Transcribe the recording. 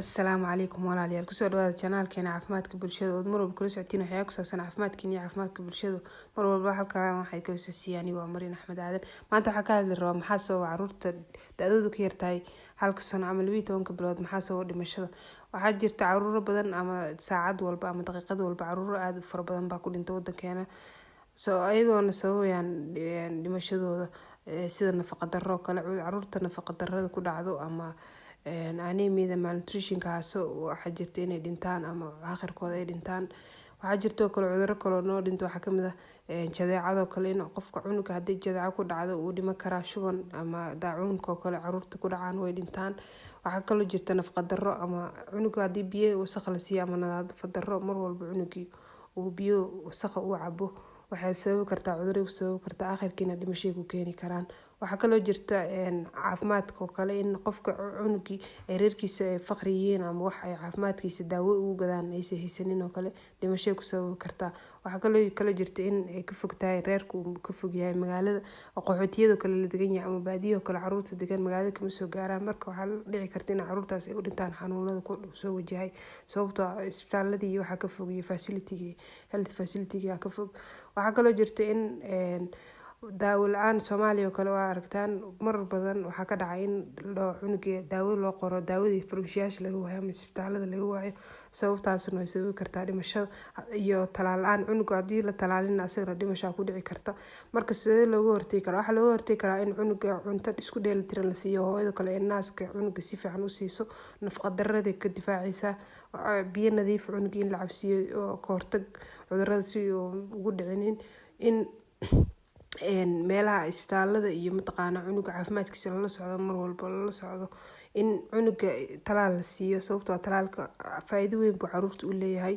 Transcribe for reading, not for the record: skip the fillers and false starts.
السلام عليكم walaalayaal kusoo dhawaada channelkeena caafimaadka bulshada oo mar walba kula socotiin waxyaabo ku saabsan caafimaadkiina iyo caafimaadka bulshada mar walba halkaan waxay ka soo siiyaan waa Marin Axmed Aadan maanta waxa ka hadli rabaa maxaa sababa caruurta da'doodu ka yartahay halka sano ama 12 bilood maxaa sababa dhimashada waxaa jirta caruur badan ama saacad walba ama daqiiqad walba caruur aad u fara badan baa ku dhintay wadankeena soo ayadoona sababayaan dhimashadooda sida nafaqo darro kale caruurta nafaqo darrada ku dhacdo ama anemia malnutrition kaaso waxa jirta inay dhintaan ama aakhirkooda ay dhintaan waxa jirto kale cudurro kale noo dhinto waxa kamid ah jadeecado kale in qofka cunuga hadii jadeeco ku dhacdo uu dhima karaa shuban ama daacuunka kale caruurta ku dhacaan way dhintaan waxa kale jirta nafaqo darro ama cunuga hadii biyo wasakh la siiyo ama nadaafad darro mar walba cunugii uu biyo wasakh u cabo waxay sababi kartaa cudurro sababi kartaa aakhirkiina dhimasho ku keeni karaan waxa kale jirta caafimaadka kale in qofka cunugii ay reerkiisa ay faqriyiin ama wax ay caafimaadkiisa daawo ugu gadaan ay haysanin oo kale dhimasho ku sababi kartaa waxa kale jirta in ay ka fogtahay reerku ka fog yahay magaalada qaxootiyada kale la degan yahay ama baadiyo kale caruurta degan magaalada kama soo gaaraan marka waxa dhici karta in caruurtaas ay u dhintaan xanuunada ku soo wajahay sababtoo ah isbitaaladii waxa ka fog iyo health facility ka fog waxa kale jirta in daawo la'aan Soomaaliya oo kale waa aragtaan mar badan waxa ka dhacay in cunuga daawo loo qoro daawadii farmashiyaasha laga waayo ama isbitaalada laga waayo sababtaasna way sababi kartaa dhimasho iyo talaal la'aan cunuga hadii la talaalin asagana dhimasho ku dhici karta marka sidee looga hortagi karaa waxa looga hortagi karaa in cunuga cunto isku dheelitiran la siiyo hooyada kale ee naaska cunuga si fiican u siiso nafaqo darrada ka difaacaysa biyo nadiif cunuga in la cabsiyo oo ka hortag cudurrada si ugu dhicinin in meelaha isbitaalada iyo mataqaana cunuga caafimaadkiisa la socdo mar walba la socdo in cunuga talaal la siiyo sababtoo talaalka faa'iido weyn buu caruurta u leeyahay